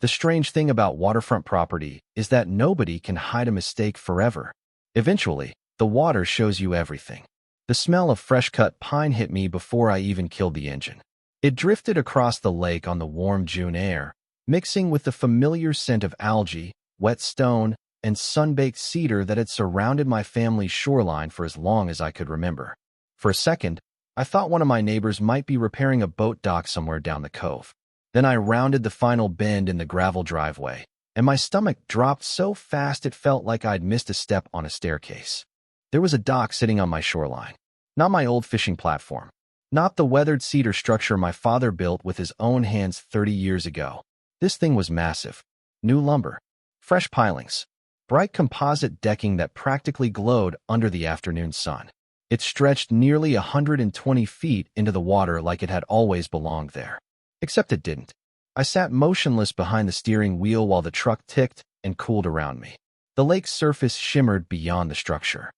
The strange thing about waterfront property is that nobody can hide a mistake forever. Eventually, the water shows you everything. The smell of fresh-cut pine hit me before I even killed the engine. It drifted across the lake on the warm June air, mixing with the familiar scent of algae, wet stone, and sun-baked cedar that had surrounded my family's shoreline for as long as I could remember. For a second, I thought one of my neighbors might be repairing a boat dock somewhere down the cove. Then I rounded the final bend in the gravel driveway, and my stomach dropped so fast it felt like I'd missed a step on a staircase. There was a dock sitting on my shoreline. Not my old fishing platform. Not the weathered cedar structure my father built with his own hands 30 years ago. This thing was massive. New lumber. Fresh pilings. Bright composite decking that practically glowed under the afternoon sun. It stretched nearly 120 feet into the water like it had always belonged there. Except it didn't. I sat motionless behind the steering wheel while the truck ticked and cooled around me. The lake's surface shimmered beyond the structure.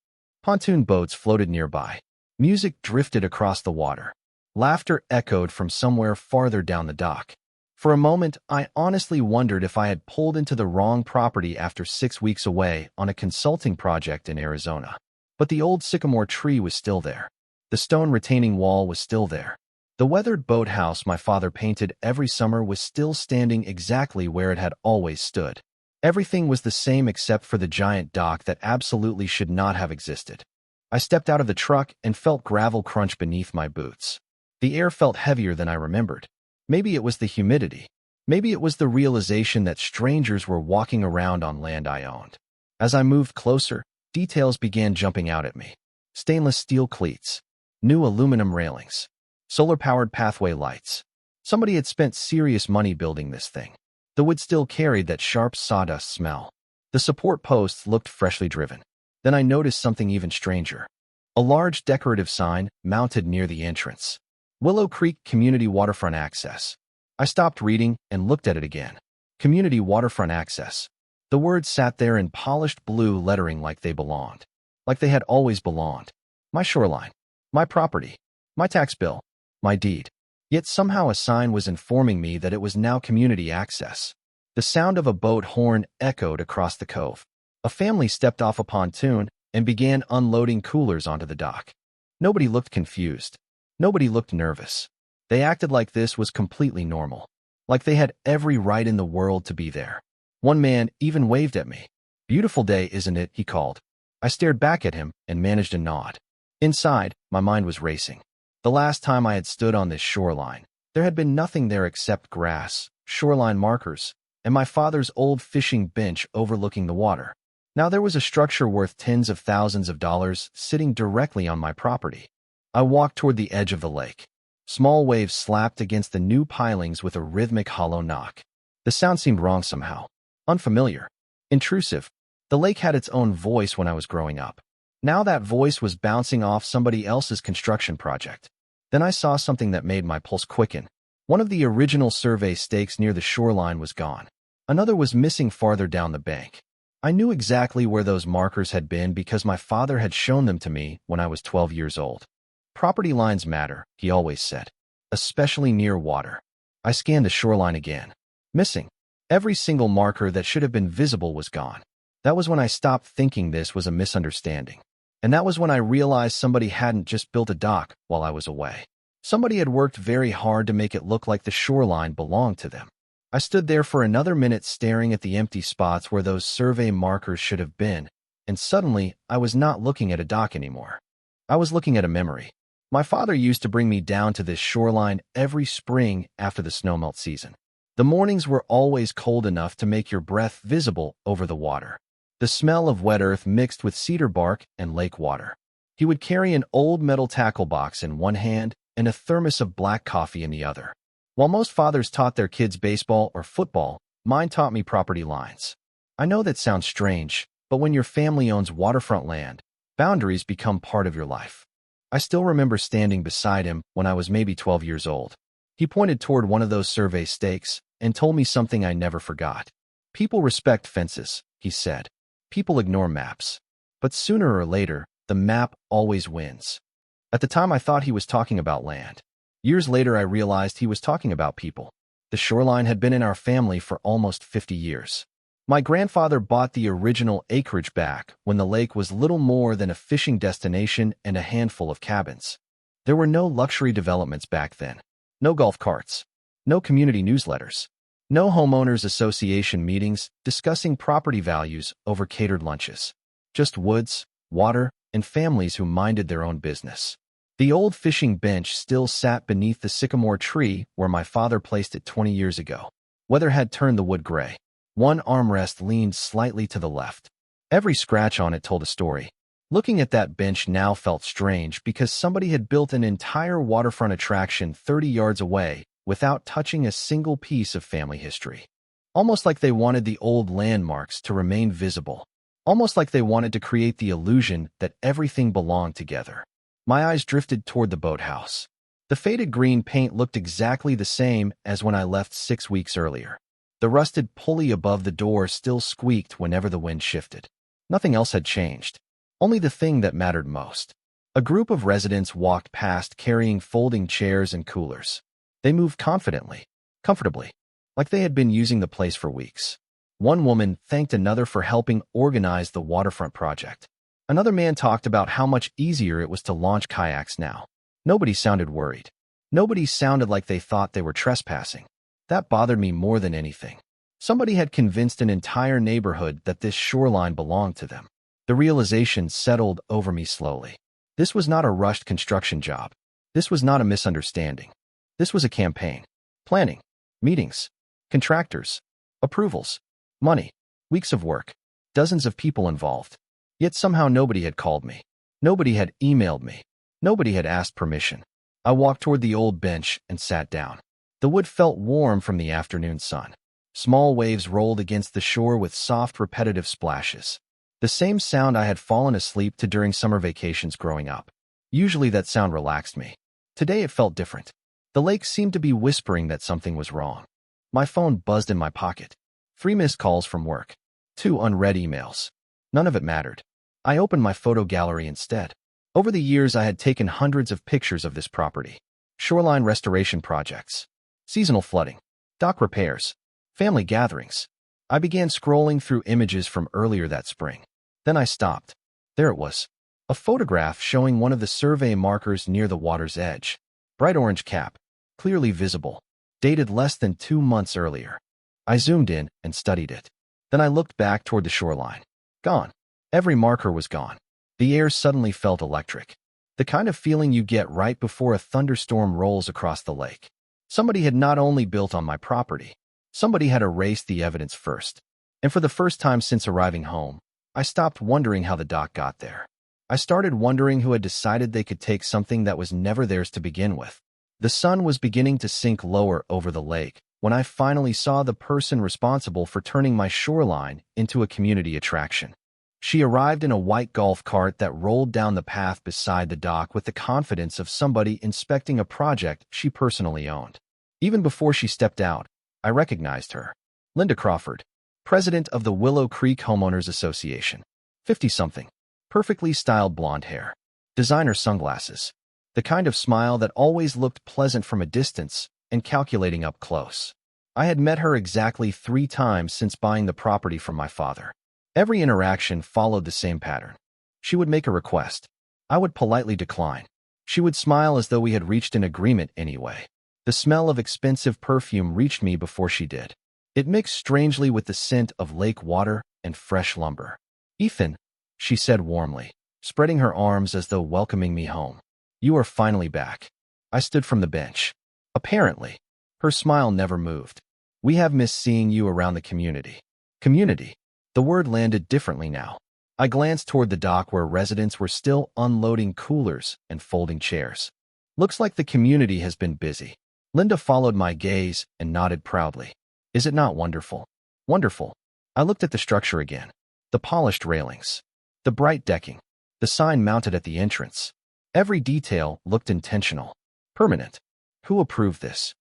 Pontoon boats floated nearby. Music drifted across the water. Laughter echoed from somewhere farther down the dock. For a moment, I honestly wondered if I had pulled into the wrong property after 6 weeks away on a consulting project in Arizona. But the old sycamore tree was still there. The stone retaining wall was still there. The weathered boathouse my father painted every summer was still standing exactly where it had always stood. Everything was the same except for the giant dock that absolutely should not have existed. I stepped out of the truck and felt gravel crunch beneath my boots. The air felt heavier than I remembered. Maybe it was the humidity. Maybe it was the realization that strangers were walking around on land I owned. As I moved closer, details began jumping out at me. Stainless steel cleats. New aluminum railings. Solar-powered pathway lights. Somebody had spent serious money building this thing. The wood still carried that sharp sawdust smell. The support posts looked freshly driven. Then I noticed something even stranger. A large decorative sign mounted near the entrance. Willow Creek Community Waterfront Access. I stopped reading and looked at it again. Community Waterfront Access. The words sat there in polished blue lettering like they belonged. Like they had always belonged. My shoreline. My property. My tax bill. My deed. Yet somehow a sign was informing me that it was now community access. The sound of a boat horn echoed across the cove. A family stepped off a pontoon and began unloading coolers onto the dock. Nobody looked confused. Nobody looked nervous. They acted like this was completely normal. Like they had every right in the world to be there. One man even waved at me. "Beautiful day, isn't it?" he called. I stared back at him and managed a nod. Inside, my mind was racing. The last time I had stood on this shoreline, there had been nothing there except grass, shoreline markers, and my father's old fishing bench overlooking the water. Now there was a structure worth tens of thousands of dollars sitting directly on my property. I walked toward the edge of the lake. Small waves slapped against the new pilings with a rhythmic hollow knock. The sound seemed wrong somehow. Unfamiliar. Intrusive. The lake had its own voice when I was growing up. Now that voice was bouncing off somebody else's construction project. Then I saw something that made my pulse quicken. One of the original survey stakes near the shoreline was gone. Another was missing farther down the bank. I knew exactly where those markers had been because my father had shown them to me when I was 12 years old. Property lines matter, he always said. Especially near water. I scanned the shoreline again. Missing. Every single marker that should have been visible was gone. That was when I stopped thinking this was a misunderstanding. And that was when I realized somebody hadn't just built a dock while I was away. Somebody had worked very hard to make it look like the shoreline belonged to them. I stood there for another minute staring at the empty spots where those survey markers should have been, and suddenly I was not looking at a dock anymore. I was looking at a memory. My father used to bring me down to this shoreline every spring after the snowmelt season. The mornings were always cold enough to make your breath visible over the water. The smell of wet earth mixed with cedar bark and lake water. He would carry an old metal tackle box in one hand and a thermos of black coffee in the other. While most fathers taught their kids baseball or football, mine taught me property lines. I know that sounds strange, but when your family owns waterfront land, boundaries become part of your life. I still remember standing beside him when I was maybe 12 years old. He pointed toward one of those survey stakes and told me something I never forgot. People respect fences, he said. People ignore maps. But sooner or later, the map always wins. At the time I thought he was talking about land. Years later I realized he was talking about people. The shoreline had been in our family for almost 50 years. My grandfather bought the original acreage back when the lake was little more than a fishing destination and a handful of cabins. There were no luxury developments back then. No golf carts. No community newsletters. No homeowners association meetings discussing property values over catered lunches. Just woods, water, and families who minded their own business. The old fishing bench still sat beneath the sycamore tree where my father placed it 20 years ago. Weather had turned the wood gray. One armrest leaned slightly to the left. Every scratch on it told a story. Looking at that bench now felt strange because somebody had built an entire waterfront attraction 30 yards away without touching a single piece of family history. Almost like they wanted the old landmarks to remain visible. Almost like they wanted to create the illusion that everything belonged together. My eyes drifted toward the boathouse. The faded green paint looked exactly the same as when I left 6 weeks earlier. The rusted pulley above the door still squeaked whenever the wind shifted. Nothing else had changed. Only the thing that mattered most. A group of residents walked past carrying folding chairs and coolers. They moved confidently, comfortably, like they had been using the place for weeks. One woman thanked another for helping organize the waterfront project. Another man talked about how much easier it was to launch kayaks now. Nobody sounded worried. Nobody sounded like they thought they were trespassing. That bothered me more than anything. Somebody had convinced an entire neighborhood that this shoreline belonged to them. The realization settled over me slowly. This was not a rushed construction job. This was not a misunderstanding. This was a campaign. Planning. Meetings. Contractors. Approvals. Money. Weeks of work. Dozens of people involved. Yet somehow nobody had called me. Nobody had emailed me. Nobody had asked permission. I walked toward the old bench and sat down. The wood felt warm from the afternoon sun. Small waves rolled against the shore with soft, repetitive splashes. The same sound I had fallen asleep to during summer vacations growing up. Usually that sound relaxed me. Today it felt different. The lake seemed to be whispering that something was wrong. My phone buzzed in my pocket. 3 missed calls from work. 2 unread emails. None of it mattered. I opened my photo gallery instead. Over the years, I had taken hundreds of pictures of this property. Shoreline restoration projects. Seasonal flooding. Dock repairs. Family gatherings. I began scrolling through images from earlier that spring. Then I stopped. There it was. A photograph showing one of the survey markers near the water's edge. Bright orange cap. Clearly visible. Dated less than 2 months earlier. I zoomed in and studied it. Then I looked back toward the shoreline. Gone. Every marker was gone. The air suddenly felt electric. The kind of feeling you get right before a thunderstorm rolls across the lake. Somebody had not only built on my property, somebody had erased the evidence first. And for the first time since arriving home, I stopped wondering how the dock got there. I started wondering who had decided they could take something that was never theirs to begin with. The sun was beginning to sink lower over the lake when I finally saw the person responsible for turning my shoreline into a community attraction. She arrived in a white golf cart that rolled down the path beside the dock with the confidence of somebody inspecting a project she personally owned. Even before she stepped out, I recognized her. Linda Crawford, president of the Willow Creek Homeowners Association. 50-something. Perfectly styled blonde hair. Designer sunglasses. The kind of smile that always looked pleasant from a distance and calculating up close. I had met her exactly 3 times since buying the property from my father. Every interaction followed the same pattern. She would make a request. I would politely decline. She would smile as though we had reached an agreement anyway. The smell of expensive perfume reached me before she did. It mixed strangely with the scent of lake water and fresh lumber. "Ethan," she said warmly, spreading her arms as though welcoming me home. "You are finally back." I stood from the bench. Apparently, her smile never moved. "We have missed seeing you around the community." Community. The word landed differently now. I glanced toward the dock where residents were still unloading coolers and folding chairs. "Looks like the community has been busy." Linda followed my gaze and nodded proudly. "Is it not wonderful?" "Wonderful." I looked at the structure again. The polished railings. The bright decking. The sign mounted at the entrance. Every detail looked intentional. Permanent. "Who approved this?"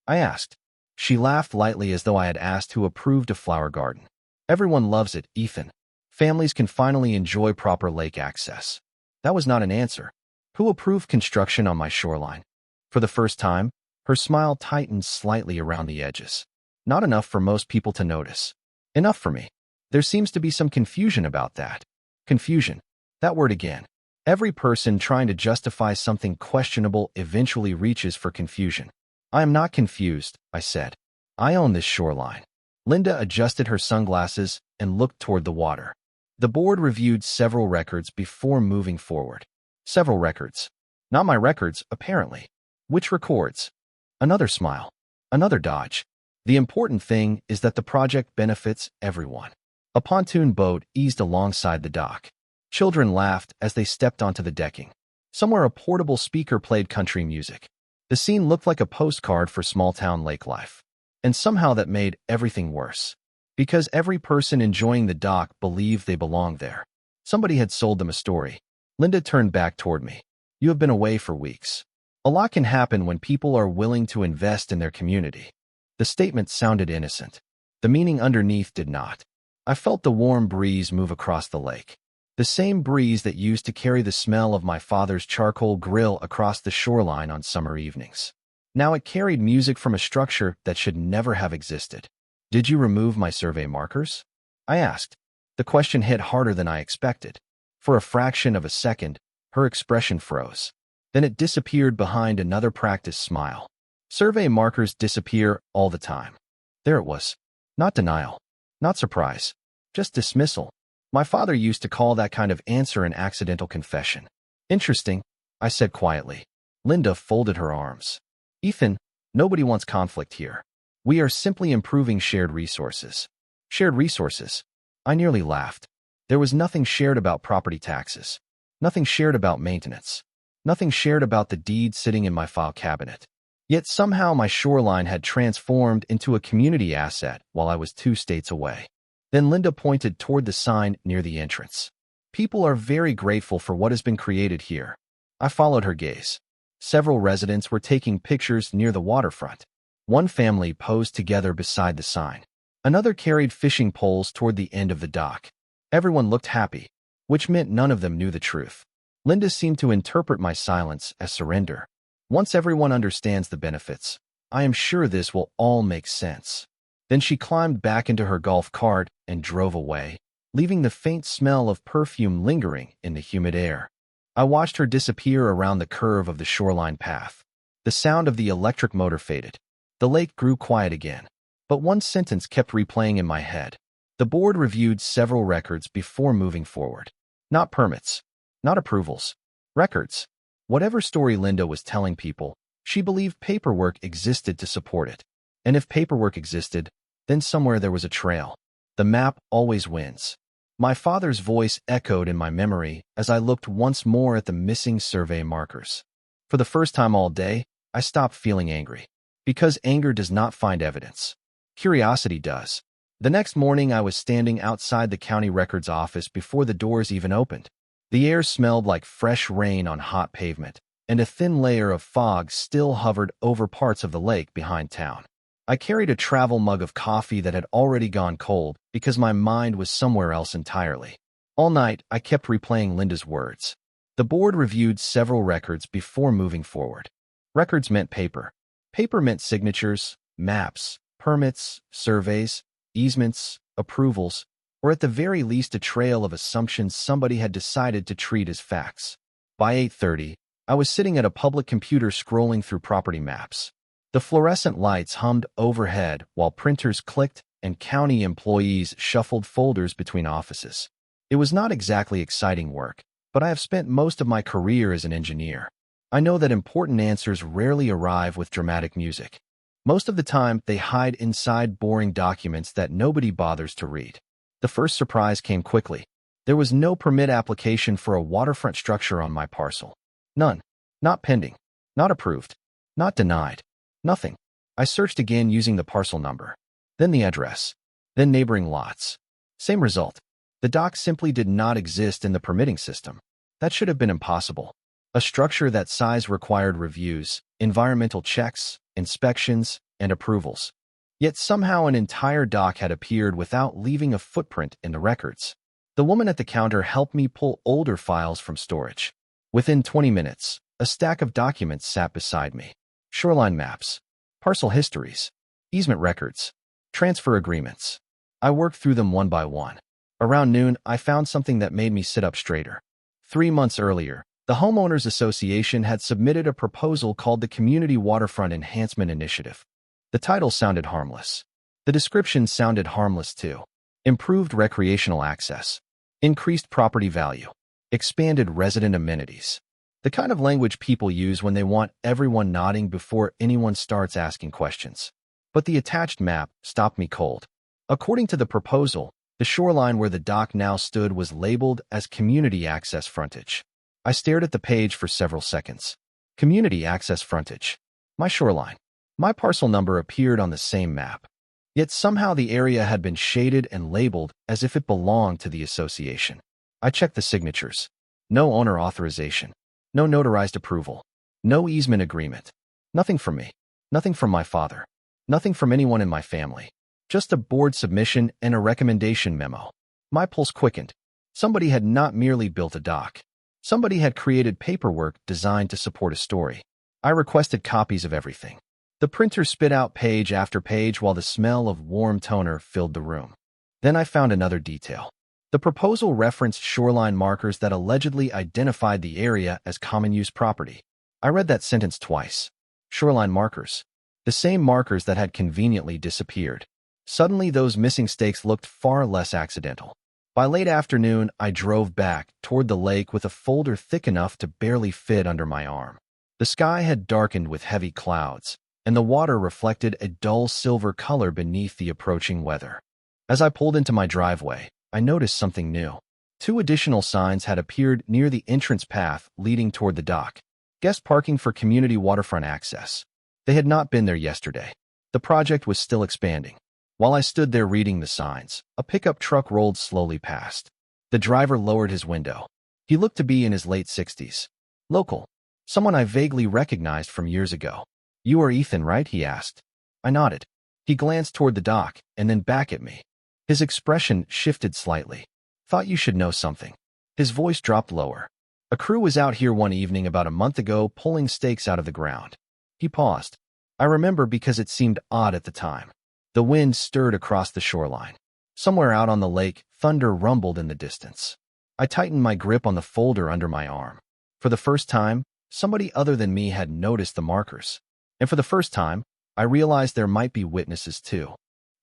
I asked. She laughed lightly as though I had asked who approved a flower garden. "Everyone loves it, Ethan. Families can finally enjoy proper lake access." That was not an answer. "Who approved construction on my shoreline?" For the first time, Her smile tightened slightly around the edges. Not enough for most people to notice. Enough for me. There seems to be some confusion about that. Confusion. That word again. Every person trying to justify something questionable eventually reaches for confusion. I am not confused, I said. I own this shoreline. Linda adjusted her sunglasses and looked toward the water. The board reviewed several records before moving forward. Several records. Not my records, apparently. Which records? Another smile. Another dodge. The important thing is that the project benefits everyone. A pontoon boat eased alongside the dock. Children laughed as they stepped onto the decking. Somewhere a portable speaker played country music. The scene looked like a postcard for small-town lake life. And somehow that made everything worse. Because every person enjoying the dock believed they belonged there. Somebody had sold them a story. Linda turned back toward me. You have been away for weeks. A lot can happen when people are willing to invest in their community. The statement sounded innocent. The meaning underneath did not. I felt the warm breeze move across the lake. The same breeze that used to carry the smell of my father's charcoal grill across the shoreline on summer evenings. Now it carried music from a structure that should never have existed. Did you remove my survey markers? I asked. The question hit harder than I expected. For a fraction of a second, her expression froze. Then it disappeared behind another practiced smile. Survey markers disappear all the time. There it was. Not denial. Not surprise. Just dismissal. My father used to call that kind of answer an accidental confession. Interesting, I said quietly. Linda folded her arms. Ethan, nobody wants conflict here. We are simply improving shared resources. Shared resources? I nearly laughed. There was nothing shared about property taxes. Nothing shared about maintenance. Nothing shared about the deed sitting in my file cabinet. Yet somehow my shoreline had transformed into a community asset while I was 2 states away. Then Linda pointed toward the sign near the entrance. People are very grateful for what has been created here. I followed her gaze. Several residents were taking pictures near the waterfront. One family posed together beside the sign. Another carried fishing poles toward the end of the dock. Everyone looked happy, which meant none of them knew the truth. Linda seemed to interpret my silence as surrender. Once everyone understands the benefits, I am sure this will all make sense. Then she climbed back into her golf cart and drove away, leaving the faint smell of perfume lingering in the humid air. I watched her disappear around the curve of the shoreline path. The sound of the electric motor faded. The lake grew quiet again, but one sentence kept replaying in my head. The board reviewed several records before moving forward. Not permits. Not approvals. Records. Whatever story Linda was telling people, she believed paperwork existed to support it. And if paperwork existed, then somewhere there was a trail. The map always wins. My father's voice echoed in my memory as I looked once more at the missing survey markers. For the first time all day, I stopped feeling angry. Because anger does not find evidence. Curiosity does. The next morning I was standing outside the county records office before the doors even opened. The air smelled like fresh rain on hot pavement, and a thin layer of fog still hovered over parts of the lake behind town. I carried a travel mug of coffee that had already gone cold because my mind was somewhere else entirely. All night, I kept replaying Linda's words. The board reviewed several records before moving forward. Records meant paper. Paper meant signatures, maps, permits, surveys, easements, approvals, or at the very least a trail of assumptions somebody had decided to treat as facts. By 8:30, I was sitting at a public computer scrolling through property maps. The fluorescent lights hummed overhead while printers clicked and county employees shuffled folders between offices. It was not exactly exciting work, but I have spent most of my career as an engineer. I know that important answers rarely arrive with dramatic music. Most of the time, they hide inside boring documents that nobody bothers to read. The first surprise came quickly. There was no permit application for a waterfront structure on my parcel. None. Not pending. Not approved. Not denied. Nothing. I searched again using the parcel number. Then the address. Then neighboring lots. Same result. The dock simply did not exist in the permitting system. That should have been impossible. A structure that size required reviews, environmental checks, inspections, and approvals. Yet somehow an entire dock had appeared without leaving a footprint in the records. The woman at the counter helped me pull older files from storage. Within 20 minutes, a stack of documents sat beside me. shoreline maps, parcel histories, easement records, transfer agreements. I worked through them one by one. Around noon, I found something that made me sit up straighter. 3 months earlier, the Homeowners Association had submitted a proposal called the Community Waterfront Enhancement Initiative. The title sounded harmless. The description sounded harmless too. Improved recreational access, increased property value, expanded resident amenities. The kind of language people use when they want everyone nodding before anyone starts asking questions. But the attached map stopped me cold. According to the proposal, the shoreline where the dock now stood was labeled as community access frontage. I stared at the page for several seconds. Community access frontage. My shoreline. My parcel number appeared on the same map. Yet somehow the area had been shaded and labeled as if it belonged to the association. I checked the signatures. No owner authorization. No notarized approval. No easement agreement. Nothing from me. Nothing from my father. Nothing from anyone in my family. Just a board submission and a recommendation memo. My pulse quickened. Somebody had not merely built a dock. Somebody had created paperwork designed to support a story. I requested copies of everything. The printer spit out page after page while the smell of warm toner filled the room. Then I found another detail. The proposal referenced shoreline markers that allegedly identified the area as common-use property. I read that sentence twice. Shoreline markers. The same markers that had conveniently disappeared. Suddenly, those missing stakes looked far less accidental. By late afternoon, I drove back toward the lake with a folder thick enough to barely fit under my arm. The sky had darkened with heavy clouds, and the water reflected a dull silver color beneath the approaching weather. As I pulled into my driveway, I noticed something new. 2 additional signs had appeared near the entrance path leading toward the dock. Guest parking for community waterfront access. They had not been there yesterday. The project was still expanding. While I stood there reading the signs, a pickup truck rolled slowly past. The driver lowered his window. He looked to be in his late 60s. Local. Someone I vaguely recognized from years ago. "You are Ethan, right?" he asked. I nodded. He glanced toward the dock and then back at me. His expression shifted slightly. "Thought you should know something." His voice dropped lower. "A crew was out here one evening about a month ago pulling stakes out of the ground." He paused. I remember because it seemed odd at the time. The wind stirred across the shoreline. Somewhere out on the lake, thunder rumbled in the distance. I tightened my grip on the folder under my arm. For the first time, somebody other than me had noticed the markers. And for the first time, I realized there might be witnesses too.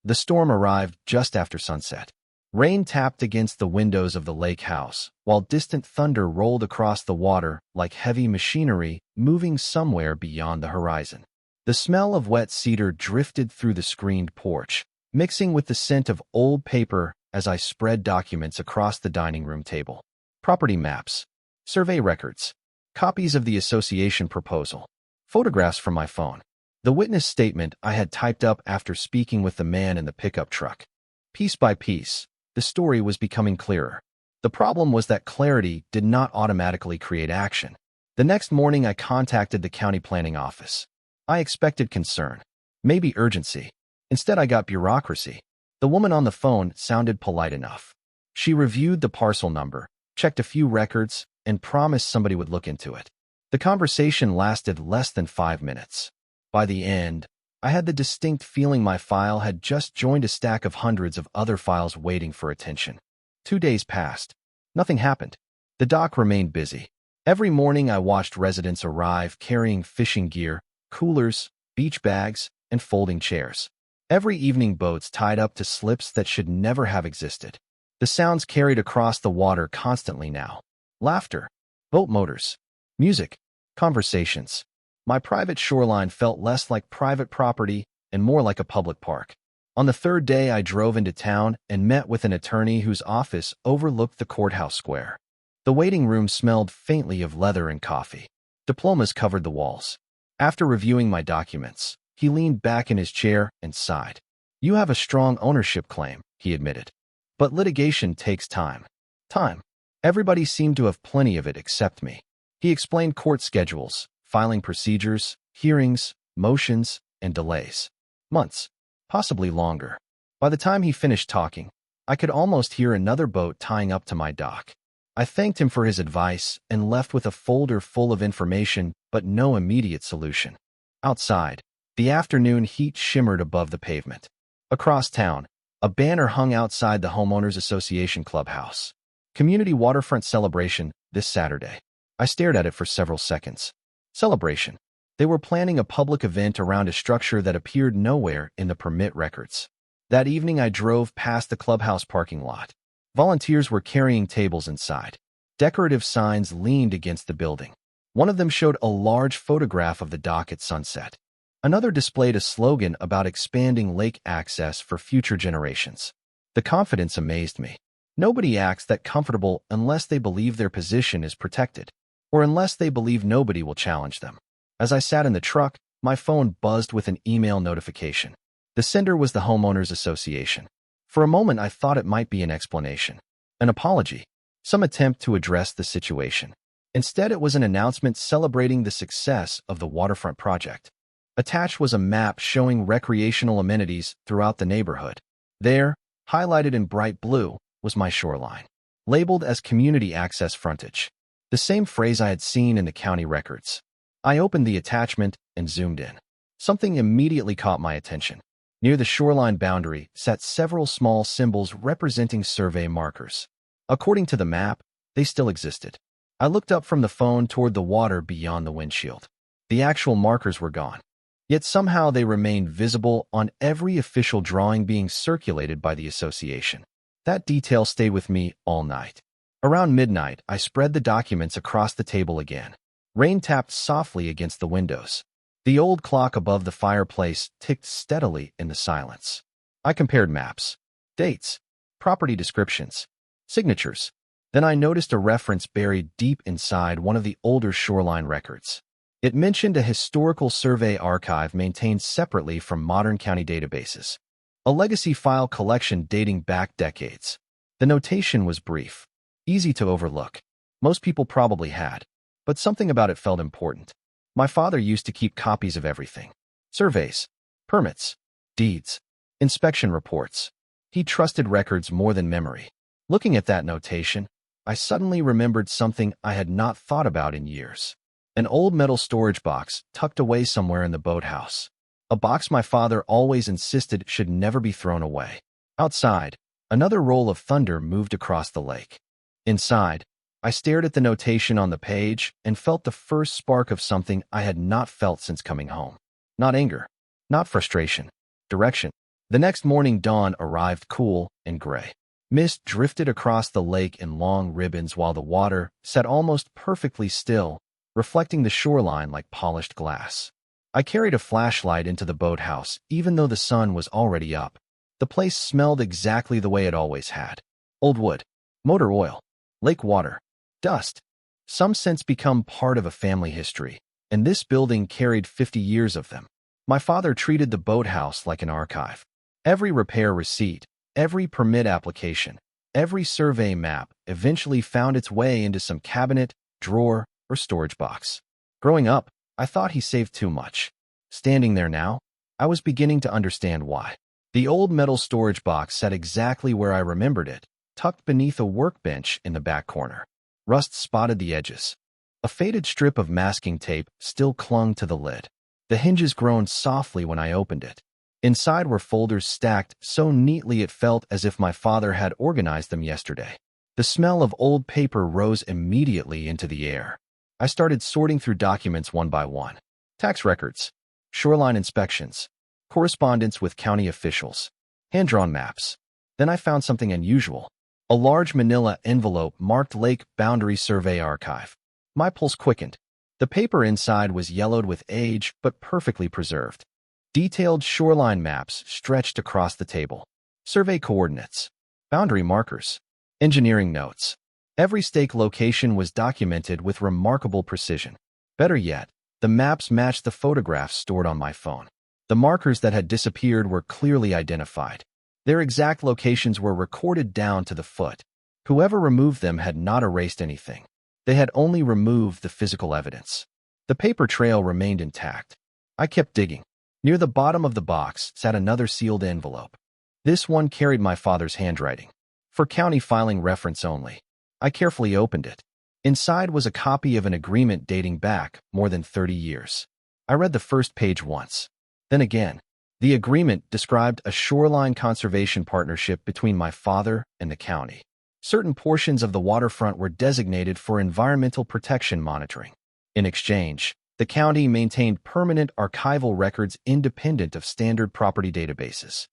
The storm arrived just after sunset. Rain tapped against the windows of the lake house, while distant thunder rolled across the water like heavy machinery moving somewhere beyond the horizon. The smell of wet cedar drifted through the screened porch, mixing with the scent of old paper as I spread documents across the dining room table. Property maps, survey records, copies of the association proposal, photographs from my phone. The witness statement I had typed up after speaking with the man in the pickup truck. Piece by piece, the story was becoming clearer. The problem was that clarity did not automatically create action. The next morning, I contacted the county planning office. I expected concern, maybe urgency. Instead, I got bureaucracy. The woman on the phone sounded polite enough. She reviewed the parcel number, checked a few records, and promised somebody would look into it. The conversation lasted less than 5 minutes. By the end, I had the distinct feeling my file had just joined a stack of hundreds of other files waiting for attention. 2 days passed. Nothing happened. The dock remained busy. Every morning I watched residents arrive carrying fishing gear, coolers, beach bags, and folding chairs. Every evening boats tied up to slips that should never have existed. The sounds carried across the water constantly now. Laughter, boat motors, music, conversations. My private shoreline felt less like private property and more like a public park. On the 3rd day, I drove into town and met with an attorney whose office overlooked the courthouse square. The waiting room smelled faintly of leather and coffee. Diplomas covered the walls. After reviewing my documents, he leaned back in his chair and sighed. "You have a strong ownership claim," he admitted. "But litigation takes time." Time. Everybody seemed to have plenty of it except me. He explained court schedules, filing procedures, hearings, motions, and delays. Months, possibly longer. By the time he finished talking, I could almost hear another boat tying up to my dock. I thanked him for his advice and left with a folder full of information but no immediate solution. Outside, the afternoon heat shimmered above the pavement. Across town, a banner hung outside the Homeowners Association clubhouse. Community waterfront celebration this Saturday. I stared at it for several seconds. Celebration. They were planning a public event around a structure that appeared nowhere in the permit records. That evening, I drove past the clubhouse parking lot. Volunteers were carrying tables inside. Decorative signs leaned against the building. One of them showed a large photograph of the dock at sunset. Another displayed a slogan about expanding lake access for future generations. The confidence amazed me. Nobody acts that comfortable unless they believe their position is protected, or unless they believe nobody will challenge them. As I sat in the truck, my phone buzzed with an email notification. The sender was the Homeowners Association. For a moment, I thought it might be an explanation, an apology, some attempt to address the situation. Instead, it was an announcement celebrating the success of the waterfront project. Attached was a map showing recreational amenities throughout the neighborhood. There, highlighted in bright blue, was my shoreline, labeled as community access frontage, the same phrase I had seen in the county records. I opened the attachment and zoomed in. Something immediately caught my attention. Near the shoreline boundary sat several small symbols representing survey markers. According to the map, they still existed. I looked up from the phone toward the water beyond the windshield. The actual markers were gone. Yet somehow they remained visible on every official drawing being circulated by the association. That detail stayed with me all night. Around midnight, I spread the documents across the table again. Rain tapped softly against the windows. The old clock above the fireplace ticked steadily in the silence. I compared maps, dates, property descriptions, signatures. Then I noticed a reference buried deep inside one of the older shoreline records. It mentioned a historical survey archive maintained separately from modern county databases, a legacy file collection dating back decades. The notation was brief, easy to overlook. Most people probably had, but something about it felt important. My father used to keep copies of everything: surveys, permits, deeds, inspection reports. He trusted records more than memory. Looking at that notation, I suddenly remembered something I had not thought about in years. An old metal storage box tucked away somewhere in the boathouse. A box my father always insisted should never be thrown away. Outside, another roll of thunder moved across the lake. Inside, I stared at the notation on the page and felt the first spark of something I had not felt since coming home. Not anger, not frustration, direction. The next morning, dawn arrived cool and gray. Mist drifted across the lake in long ribbons while the water sat almost perfectly still, reflecting the shoreline like polished glass. I carried a flashlight into the boathouse, even though the sun was already up. The place smelled exactly the way it always had. Old wood, motor oil, lake water, dust. Some scents become part of a family history, and this building carried 50 years of them. My father treated the boathouse like an archive. Every repair receipt, every permit application, every survey map eventually found its way into some cabinet, drawer, or storage box. Growing up, I thought he saved too much. Standing there now, I was beginning to understand why. The old metal storage box sat exactly where I remembered it, tucked beneath a workbench in the back corner. Rust spotted the edges. A faded strip of masking tape still clung to the lid. The hinges groaned softly when I opened it. Inside were folders stacked so neatly it felt as if my father had organized them yesterday. The smell of old paper rose immediately into the air. I started sorting through documents one by one. Tax records, shoreline inspections, correspondence with county officials, hand-drawn maps. Then I found something unusual. A large manila envelope marked Lake Boundary Survey Archive. My pulse quickened. The paper inside was yellowed with age but perfectly preserved. Detailed shoreline maps stretched across the table. Survey coordinates, boundary markers, engineering notes. Every stake location was documented with remarkable precision. Better yet, the maps matched the photographs stored on my phone. The markers that had disappeared were clearly identified. Their exact locations were recorded down to the foot. Whoever removed them had not erased anything. They had only removed the physical evidence. The paper trail remained intact. I kept digging. Near the bottom of the box sat another sealed envelope. This one carried my father's handwriting. For county filing reference only. I carefully opened it. Inside was a copy of an agreement dating back more than 30 years. I read the first page once. Then again. The agreement described a shoreline conservation partnership between my father and the county. Certain portions of the waterfront were designated for environmental protection monitoring. In exchange, the county maintained permanent archival records independent of standard property databases.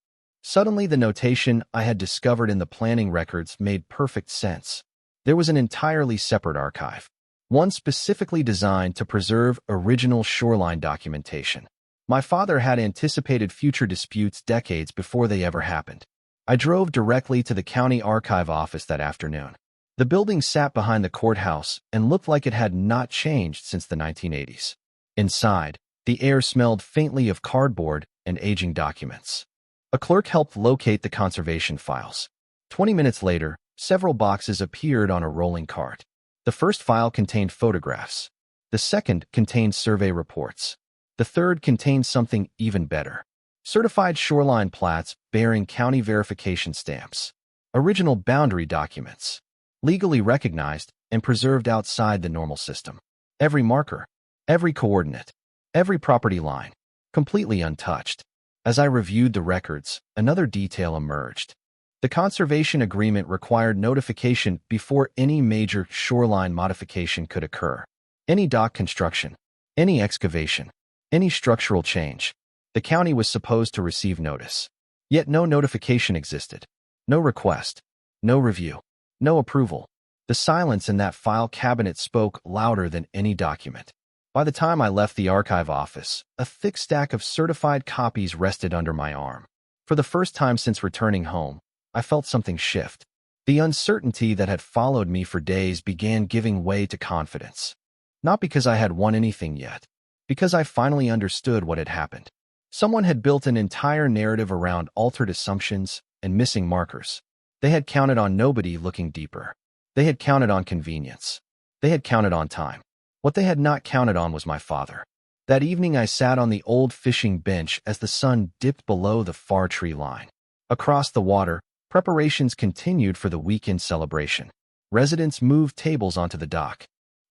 Suddenly, the notation I had discovered in the planning records made perfect sense. There was an entirely separate archive, one specifically designed to preserve original shoreline documentation. My father had anticipated future disputes decades before they ever happened. I drove directly to the county archive office that afternoon. The building sat behind the courthouse and looked like it had not changed since the 1980s. Inside, the air smelled faintly of cardboard and aging documents. A clerk helped locate the conservation files. 20 minutes later, several boxes appeared on a rolling cart. The first file contained photographs. The second contained survey reports. The third contained something even better. Certified shoreline plats bearing county verification stamps. Original boundary documents. Legally recognized and preserved outside the normal system. Every marker, every coordinate, every property line, completely untouched. As I reviewed the records, another detail emerged. The conservation agreement required notification before any major shoreline modification could occur. Any dock construction, any excavation, any structural change. The county was supposed to receive notice. Yet no notification existed. No request. No review. No approval. The silence in that file cabinet spoke louder than any document. By the time I left the archive office, a thick stack of certified copies rested under my arm. For the first time since returning home, I felt something shift. The uncertainty that had followed me for days began giving way to confidence. Not because I had won anything yet, because I finally understood what had happened. Someone had built an entire narrative around altered assumptions and missing markers. They had counted on nobody looking deeper. They had counted on convenience. They had counted on time. What they had not counted on was my father. That evening I sat on the old fishing bench as the sun dipped below the far tree line. Across the water, preparations continued for the weekend celebration. Residents moved tables onto the dock.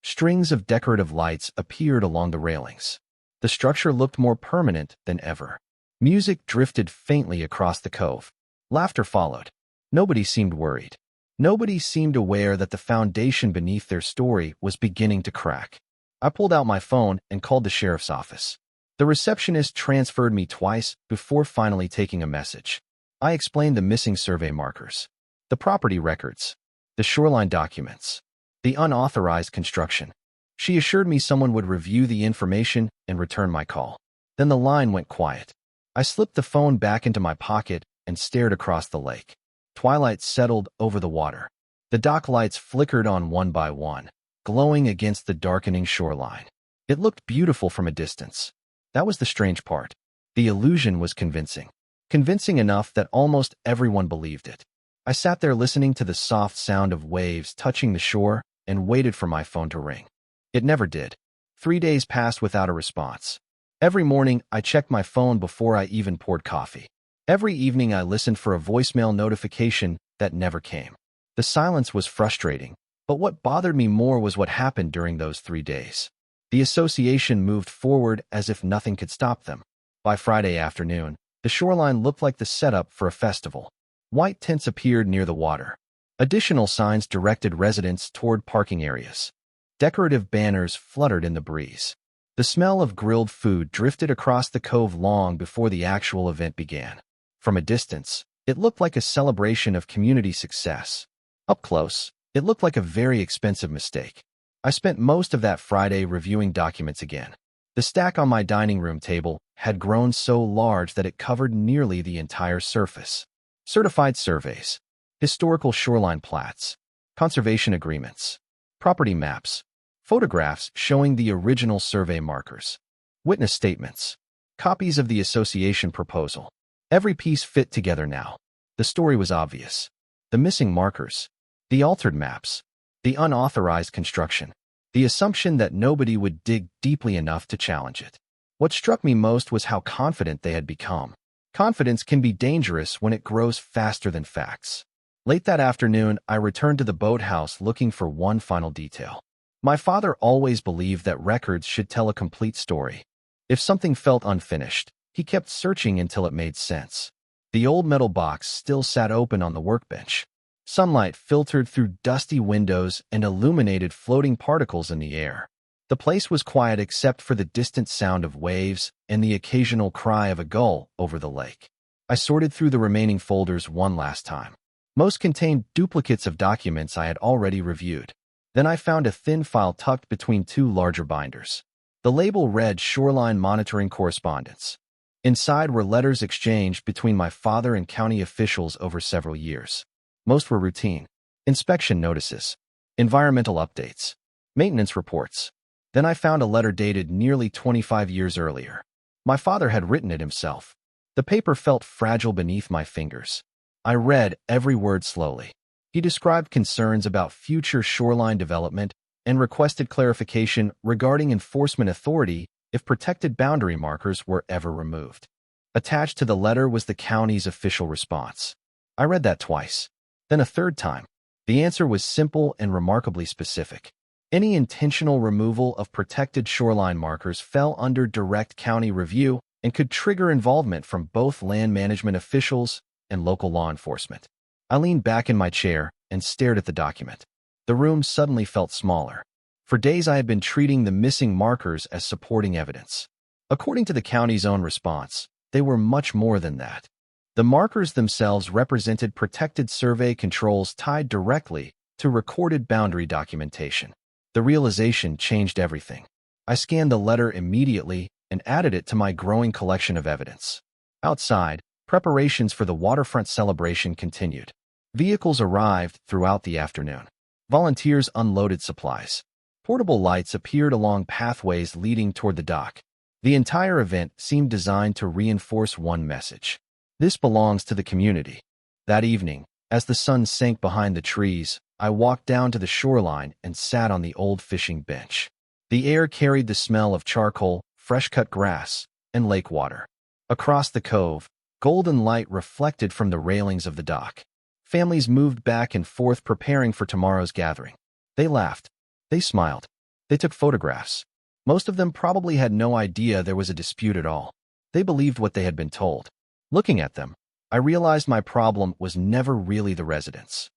Strings of decorative lights appeared along the railings. The structure looked more permanent than ever. Music drifted faintly across the cove. Laughter followed. Nobody seemed worried. Nobody seemed aware that the foundation beneath their story was beginning to crack. I pulled out my phone and called the sheriff's office. The receptionist transferred me twice before finally taking a message. I explained the missing survey markers, the property records, the shoreline documents, the unauthorized construction. She assured me someone would review the information and return my call. Then the line went quiet. I slipped the phone back into my pocket and stared across the lake. Twilight settled over the water. The dock lights flickered on one by one, glowing against the darkening shoreline. It looked beautiful from a distance. That was the strange part. The illusion was convincing. Convincing enough that almost everyone believed it. I sat there listening to the soft sound of waves touching the shore and waited for my phone to ring. It never did. 3 days passed without a response. Every morning, I checked my phone before I even poured coffee. Every evening, I listened for a voicemail notification that never came. The silence was frustrating, but what bothered me more was what happened during those 3 days. The association moved forward as if nothing could stop them. By Friday afternoon, the shoreline looked like the setup for a festival. White tents appeared near the water. Additional signs directed residents toward parking areas. Decorative banners fluttered in the breeze. The smell of grilled food drifted across the cove long before the actual event began. From a distance, it looked like a celebration of community success. Up close, it looked like a very expensive mistake. I spent most of that Friday reviewing documents again. The stack on my dining room table had grown so large that it covered nearly the entire surface. Certified surveys, historical shoreline plats, conservation agreements, property maps, photographs showing the original survey markers, witness statements, copies of the association proposal. Every piece fit together now. The story was obvious. The missing markers, the altered maps, the unauthorized construction, the assumption that nobody would dig deeply enough to challenge it. What struck me most was how confident they had become. Confidence can be dangerous when it grows faster than facts. Late that afternoon, I returned to the boathouse looking for one final detail. My father always believed that records should tell a complete story. If something felt unfinished, he kept searching until it made sense. The old metal box still sat open on the workbench. Sunlight filtered through dusty windows and illuminated floating particles in the air. The place was quiet except for the distant sound of waves and the occasional cry of a gull over the lake. I sorted through the remaining folders one last time. Most contained duplicates of documents I had already reviewed. Then I found a thin file tucked between two larger binders. The label read Shoreline Monitoring Correspondence. Inside were letters exchanged between my father and county officials over several years. Most were routine. Inspection notices, environmental updates, maintenance reports. Then I found a letter dated nearly 25 years earlier. My father had written it himself. The paper felt fragile beneath my fingers. I read every word slowly. He described concerns about future shoreline development and requested clarification regarding enforcement authority if protected boundary markers were ever removed. Attached to the letter was the county's official response. I read that twice, then a third time. The answer was simple and remarkably specific. Any intentional removal of protected shoreline markers fell under direct county review and could trigger involvement from both land management officials and local law enforcement. I leaned back in my chair and stared at the document. The room suddenly felt smaller. For days I had been treating the missing markers as supporting evidence. According to the county's own response, they were much more than that. The markers themselves represented protected survey controls tied directly to recorded boundary documentation. The realization changed everything. I scanned the letter immediately and added it to my growing collection of evidence. Outside, preparations for the waterfront celebration continued. Vehicles arrived throughout the afternoon. Volunteers unloaded supplies. Portable lights appeared along pathways leading toward the dock. The entire event seemed designed to reinforce one message. This belongs to the community. That evening, as the sun sank behind the trees, I walked down to the shoreline and sat on the old fishing bench. The air carried the smell of charcoal, fresh-cut grass, and lake water. Across the cove, golden light reflected from the railings of the dock. Families moved back and forth preparing for tomorrow's gathering. They laughed. They smiled. They took photographs. Most of them probably had no idea there was a dispute at all. They believed what they had been told. Looking at them, I realized my problem was never really the residents.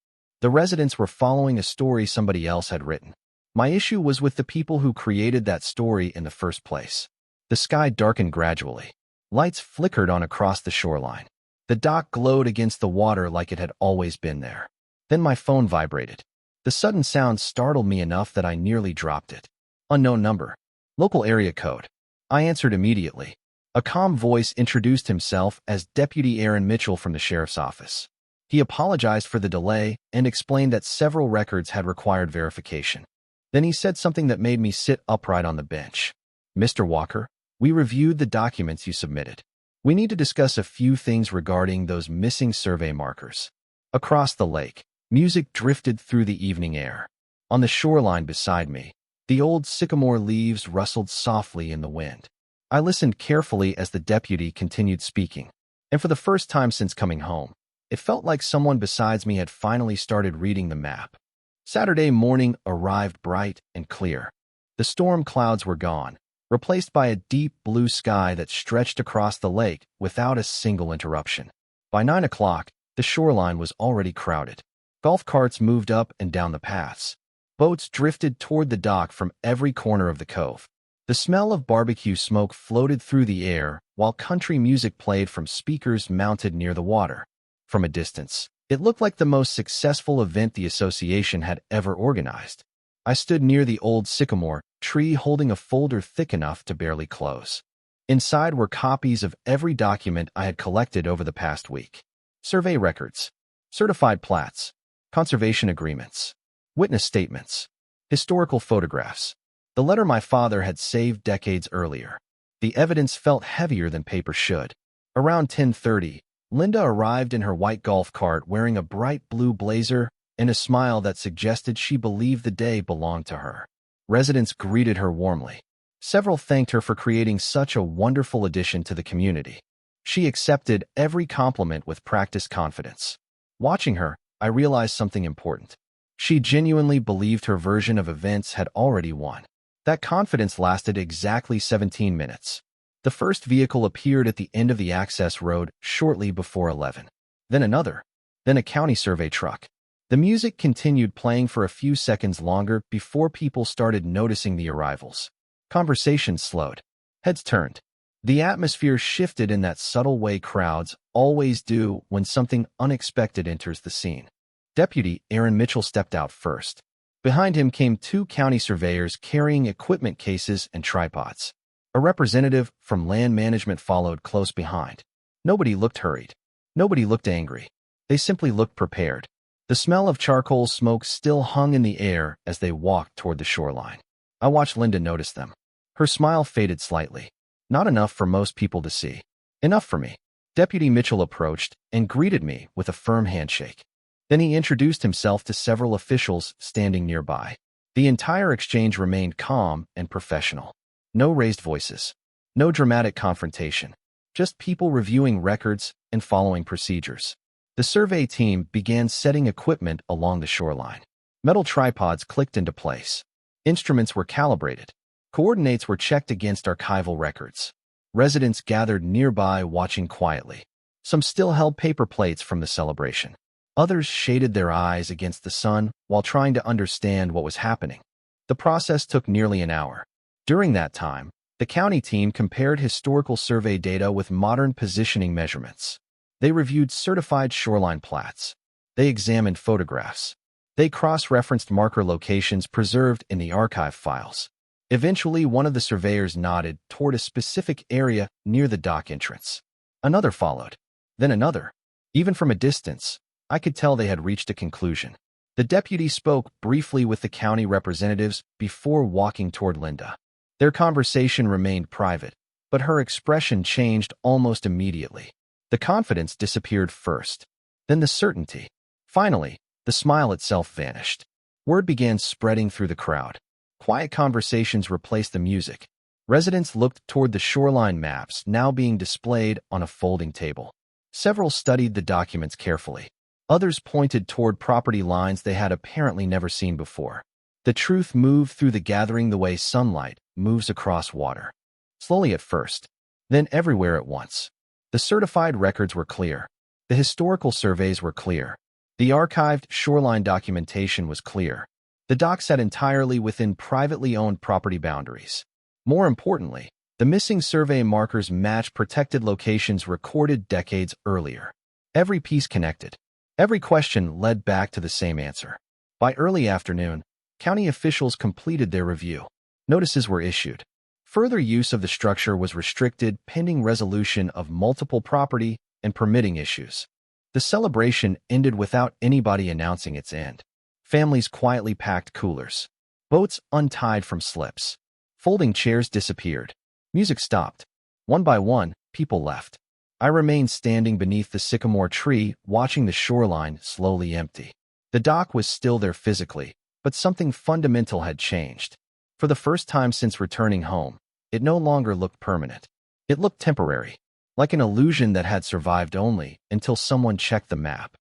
The residents were following a story somebody else had written. My issue was with the people who created that story in the first place. The sky darkened gradually. Lights flickered on across the shoreline. The dock glowed against the water like it had always been there. Then my phone vibrated. The sudden sound startled me enough that I nearly dropped it. Unknown number. Local area code. I answered immediately. A calm voice introduced himself as Deputy Aaron Mitchell from the sheriff's office. He apologized for the delay and explained that several records had required verification. Then he said something that made me sit upright on the bench. "Mr. Walker, we reviewed the documents you submitted. We need to discuss a few things regarding those missing survey markers." Across the lake, music drifted through the evening air. On the shoreline beside me, the old sycamore leaves rustled softly in the wind. I listened carefully as the deputy continued speaking, and for the first time since coming home, it felt like someone besides me had finally started reading the map. Saturday morning arrived bright and clear. The storm clouds were gone, replaced by a deep blue sky that stretched across the lake without a single interruption. By 9 o'clock, the shoreline was already crowded. Golf carts moved up and down the paths. Boats drifted toward the dock from every corner of the cove. The smell of barbecue smoke floated through the air while country music played from speakers mounted near the water. From a distance, it looked like the most successful event the association had ever organized. I stood near the old sycamore tree holding a folder thick enough to barely close. Inside were copies of every document I had collected over the past week. Survey records, certified plats, conservation agreements, witness statements, historical photographs, the letter my father had saved decades earlier. The evidence felt heavier than paper should. Around 10:30, Linda arrived in her white golf cart wearing a bright blue blazer and a smile that suggested she believed the day belonged to her. Residents greeted her warmly. Several thanked her for creating such a wonderful addition to the community. She accepted every compliment with practiced confidence. Watching her, I realized something important. She genuinely believed her version of events had already won. That confidence lasted exactly 17 minutes. The first vehicle appeared at the end of the access road shortly before 11. Then another. Then a county survey truck. The music continued playing for a few seconds longer before people started noticing the arrivals. Conversation slowed. Heads turned. The atmosphere shifted in that subtle way crowds always do when something unexpected enters the scene. Deputy Aaron Mitchell stepped out first. Behind him came two county surveyors carrying equipment cases and tripods. A representative from land management followed close behind. Nobody looked hurried. Nobody looked angry. They simply looked prepared. The smell of charcoal smoke still hung in the air as they walked toward the shoreline. I watched Linda notice them. Her smile faded slightly. Not enough for most people to see. Enough for me. Deputy Mitchell approached and greeted me with a firm handshake. Then he introduced himself to several officials standing nearby. The entire exchange remained calm and professional. No raised voices. No dramatic confrontation. Just people reviewing records and following procedures. The survey team began setting equipment along the shoreline. Metal tripods clicked into place. Instruments were calibrated. Coordinates were checked against archival records. Residents gathered nearby watching quietly. Some still held paper plates from the celebration. Others shaded their eyes against the sun while trying to understand what was happening. The process took nearly an hour. During that time, the county team compared historical survey data with modern positioning measurements. They reviewed certified shoreline plats. They examined photographs. They cross-referenced marker locations preserved in the archive files. Eventually, one of the surveyors nodded toward a specific area near the dock entrance. Another followed. Then another. Even from a distance, I could tell they had reached a conclusion. The deputy spoke briefly with the county representatives before walking toward Linda. Their conversation remained private, but her expression changed almost immediately. The confidence disappeared first, then the certainty. Finally, the smile itself vanished. Word began spreading through the crowd. Quiet conversations replaced the music. Residents looked toward the shoreline maps now being displayed on a folding table. Several studied the documents carefully. Others pointed toward property lines they had apparently never seen before. The truth moved through the gathering the way sunlight moves across water. Slowly at first, then everywhere at once. The certified records were clear. The historical surveys were clear. The archived shoreline documentation was clear. The dock sat entirely within privately owned property boundaries. More importantly, the missing survey markers matched protected locations recorded decades earlier. Every piece connected. Every question led back to the same answer. By early afternoon, county officials completed their review. Notices were issued. Further use of the structure was restricted pending resolution of multiple property and permitting issues. The celebration ended without anybody announcing its end. Families quietly packed coolers. Boats untied from slips. Folding chairs disappeared. Music stopped. One by one, people left. I remained standing beneath the sycamore tree, watching the shoreline slowly empty. The dock was still there physically, but something fundamental had changed. For the first time since returning home, it no longer looked permanent. It looked temporary, like an illusion that had survived only until someone checked the map.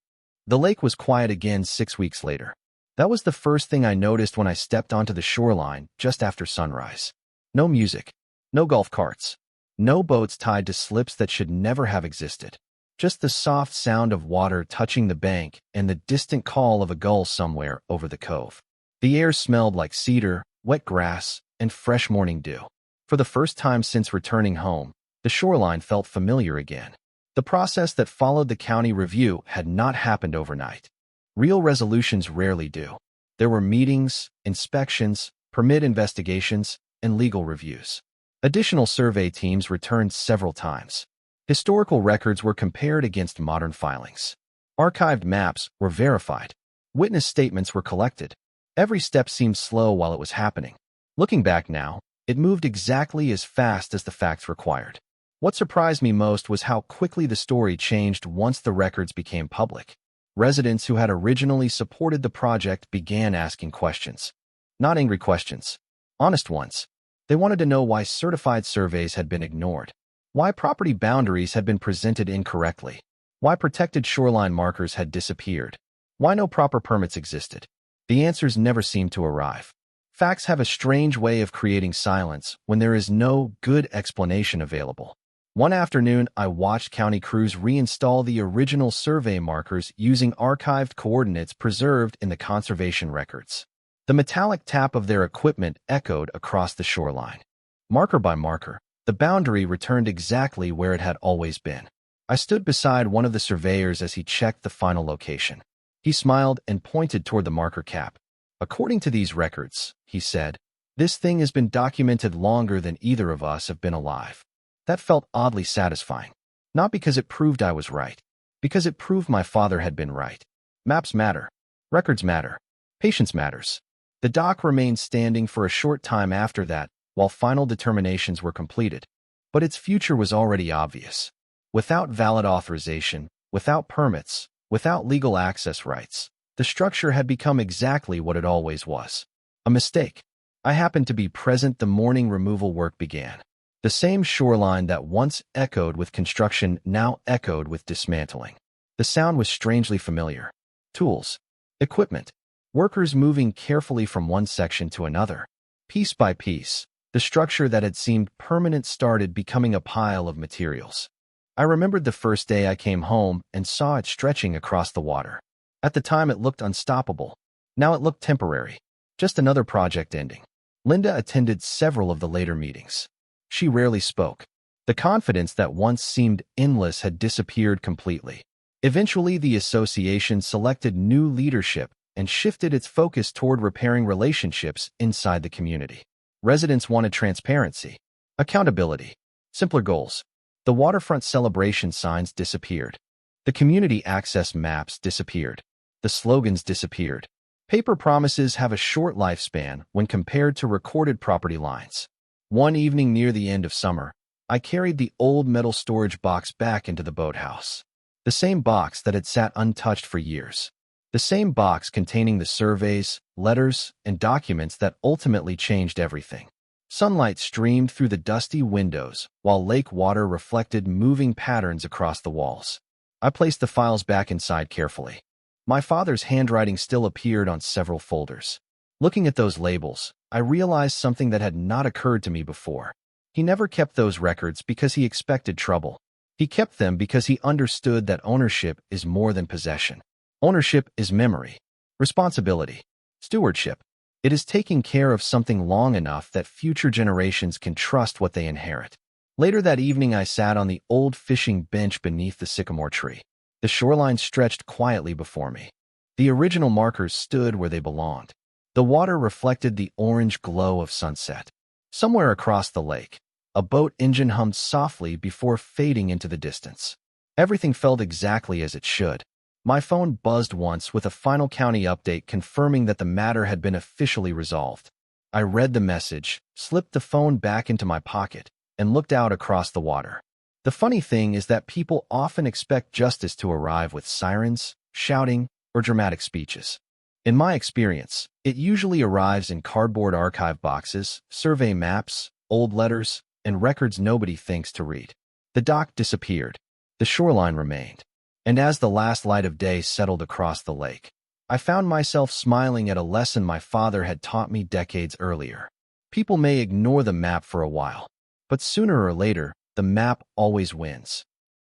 The lake was quiet again 6 weeks later. That was the first thing I noticed when I stepped onto the shoreline just after sunrise. No music, no golf carts, no boats tied to slips that should never have existed. Just the soft sound of water touching the bank and the distant call of a gull somewhere over the cove. The air smelled like cedar, wet grass, and fresh morning dew. For the first time since returning home, the shoreline felt familiar again. The process that followed the county review had not happened overnight. Real resolutions rarely do. There were meetings, inspections, permit investigations, and legal reviews. Additional survey teams returned several times. Historical records were compared against modern filings. Archived maps were verified. Witness statements were collected. Every step seemed slow while it was happening. Looking back now, it moved exactly as fast as the facts required. What surprised me most was how quickly the story changed once the records became public. Residents who had originally supported the project began asking questions. Not angry questions. Honest ones. They wanted to know why certified surveys had been ignored. Why property boundaries had been presented incorrectly. Why protected shoreline markers had disappeared. Why no proper permits existed. The answers never seemed to arrive. Facts have a strange way of creating silence when there is no good explanation available. One afternoon, I watched county crews reinstall the original survey markers using archived coordinates preserved in the conservation records. The metallic tap of their equipment echoed across the shoreline. Marker by marker, the boundary returned exactly where it had always been. I stood beside one of the surveyors as he checked the final location. He smiled and pointed toward the marker cap. "According to these records," he said, "this thing has been documented longer than either of us have been alive." That felt oddly satisfying. Not because it proved I was right, because it proved my father had been right. Maps matter. Records matter. Patience matters. The dock remained standing for a short time after that, while final determinations were completed. But its future was already obvious. Without valid authorization, without permits, without legal access rights, the structure had become exactly what it always was. A mistake. I happened to be present the morning removal work began. The same shoreline that once echoed with construction now echoed with dismantling. The sound was strangely familiar. Tools, equipment, workers moving carefully from one section to another. Piece by piece, the structure that had seemed permanent started becoming a pile of materials. I remembered the first day I came home and saw it stretching across the water. At the time it looked unstoppable. Now it looked temporary. Just another project ending. Linda attended several of the later meetings. She rarely spoke. The confidence that once seemed endless had disappeared completely. Eventually, the association selected new leadership and shifted its focus toward repairing relationships inside the community. Residents wanted transparency, accountability, simpler goals. The waterfront celebration signs disappeared. The community access maps disappeared. The slogans disappeared. Paper promises have a short lifespan when compared to recorded property lines. One evening near the end of summer, I carried the old metal storage box back into the boathouse. The same box that had sat untouched for years. The same box containing the surveys, letters, and documents that ultimately changed everything. Sunlight streamed through the dusty windows, while lake water reflected moving patterns across the walls. I placed the files back inside carefully. My father's handwriting still appeared on several folders. Looking at those labels, I realized something that had not occurred to me before. He never kept those records because he expected trouble. He kept them because he understood that ownership is more than possession. Ownership is memory, responsibility, stewardship. It is taking care of something long enough that future generations can trust what they inherit. Later that evening, I sat on the old fishing bench beneath the sycamore tree. The shoreline stretched quietly before me. The original markers stood where they belonged. The water reflected the orange glow of sunset. Somewhere across the lake, a boat engine hummed softly before fading into the distance. Everything felt exactly as it should. My phone buzzed once with a final county update confirming that the matter had been officially resolved. I read the message, slipped the phone back into my pocket, and looked out across the water. The funny thing is that people often expect justice to arrive with sirens, shouting, or dramatic speeches. In my experience, it usually arrives in cardboard archive boxes, survey maps, old letters, and records nobody thinks to read. The dock disappeared. The shoreline remained. And as the last light of day settled across the lake, I found myself smiling at a lesson my father had taught me decades earlier. People may ignore the map for a while, but sooner or later, the map always wins.